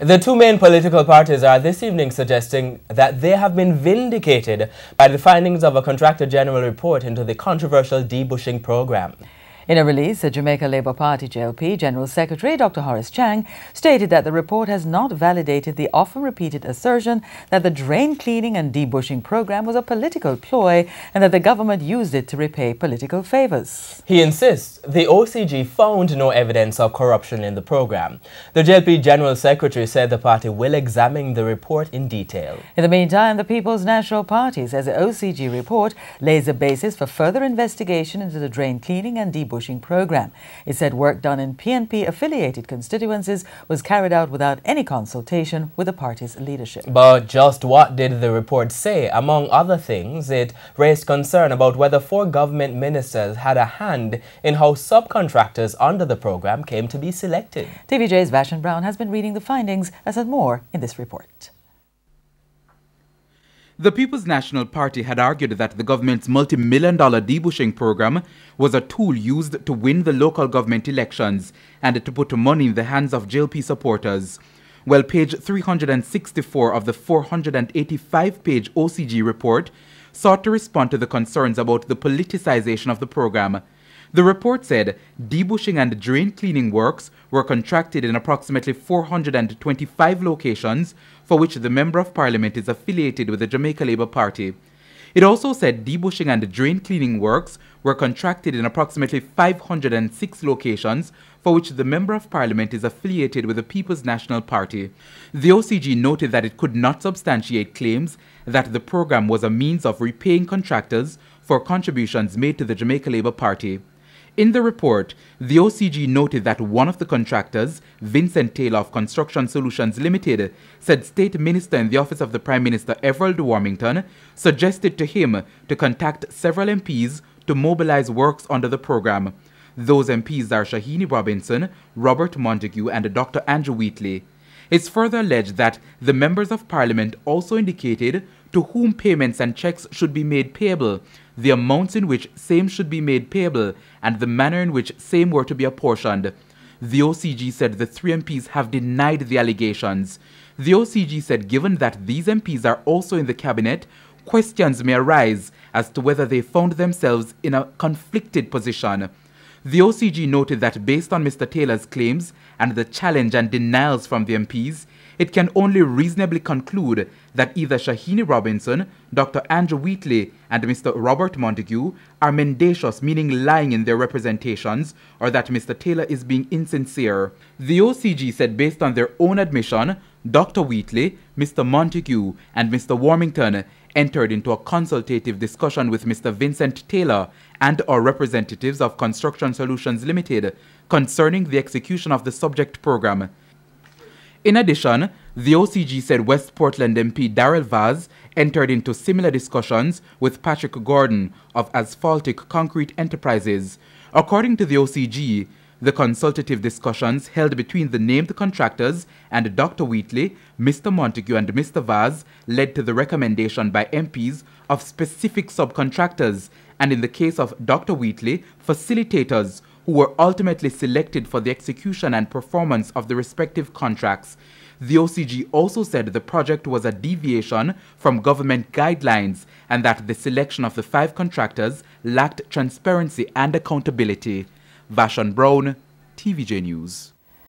The two main political parties are this evening suggesting that they have been vindicated by the findings of a Contractor General report into the controversial debushing program. In a release, the Jamaica Labour Party JLP General Secretary Dr. Horace Chang stated that the report has not validated the often repeated assertion that the drain cleaning and debushing program was a political ploy and that the government used it to repay political favours. He insists the OCG found no evidence of corruption in the program. The JLP General Secretary said the party will examine the report in detail. In the meantime, the People's National Party says the OCG report lays the basis for further investigation into the drain cleaning and debushing program. It said work done in PNP affiliated constituencies was carried out without any consultation with the party's leadership. But just what did the report say? Among other things, it raised concern about whether 4 government ministers had a hand in how subcontractors under the program came to be selected. TVJ's Vashon Brown has been reading the findings and said more in this report. The People's National Party had argued that the government's multi-million-dollar debushing program was a tool used to win the local government elections and to put money in the hands of JLP supporters. Well, page 364 of the 485-page OCG report sought to respond to the concerns about the politicization of the program. The report said debushing and drain cleaning works were contracted in approximately 425 locations for which the Member of Parliament is affiliated with the Jamaica Labour Party. It also said debushing and drain cleaning works were contracted in approximately 506 locations for which the Member of Parliament is affiliated with the People's National Party. The OCG noted that it could not substantiate claims that the program was a means of repaying contractors for contributions made to the Jamaica Labour Party. In the report, the OCG noted that one of the contractors, Vincent Taylor of Construction Solutions Ltd, said State Minister in the Office of the Prime Minister Warmington suggested to him to contact several MPs to mobilize works under the program. Those MPs are SHAHINE, Robert Montague and Dr. Andrew Wheatley. It's further alleged that the members of Parliament also indicated to whom payments and checks should be made payable, the amounts in which same should be made payable, and the manner in which same were to be apportioned. The OCG said the 3 MPs have denied the allegations. The OCG said given that these MPs are also in the cabinet, questions may arise as to whether they found themselves in a conflicted position. The OCG noted that based on Mr. Taylor's claims and the challenge and denials from the MPs, it can only reasonably conclude that either SHAHINE Robinson, Dr. Andrew Wheatley, and Mr. Robert Montague are mendacious, meaning lying in their representations, or that Mr. Taylor is being insincere. The OCG said based on their own admission, Dr. Wheatley, Mr. Montague, and Mr. Warmington entered into a consultative discussion with Mr. Vincent Taylor and our representatives of Construction Solutions Ltd concerning the execution of the subject program. In addition, the OCG said West Portland MP Daryl Vaz entered into similar discussions with Patrick Gordon of Asphaltic Concrete Enterprises. According to the OCG, the consultative discussions held between the named contractors and Dr. Wheatley, Mr. Montague and Mr. Vaz led to the recommendation by MPs of specific subcontractors, and in the case of Dr. Wheatley, facilitators, who were ultimately selected for the execution and performance of the respective contracts. The OCG also said the project was a deviation from government guidelines and that the selection of the 5 contractors lacked transparency and accountability. Vashon Brown, TVJ News.